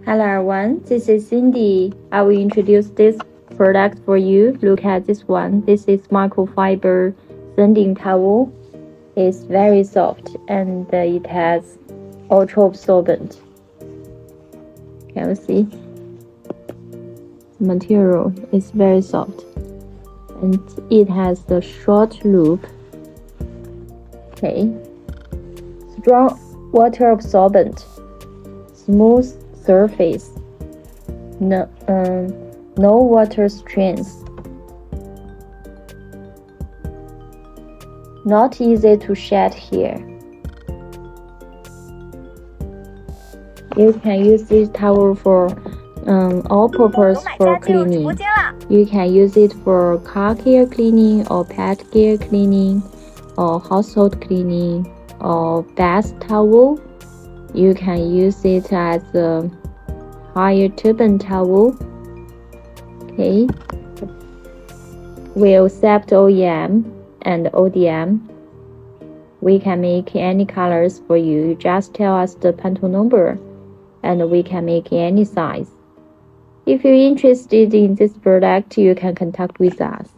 Hello everyone, this is Cindy. I will introduce this product for you. Look at this one. This is microfiber sanding towel. It's very soft and it has ultra absorbent. Can you see? The material is very soft and it has the short loop. Okay. Strong water absorbent. Smooth surface, no water stains, not easy to shed here. You can use this towel for all purpose for cleaning. You can use it for car care cleaning or pet care cleaning or household cleaning or bath towel. You can use it as a higher turban towel. Okay. We accept OEM and ODM. We can make any colors for you. You just tell us the Pantone number and we can make any size. If you're interested in this product, you can contact with us.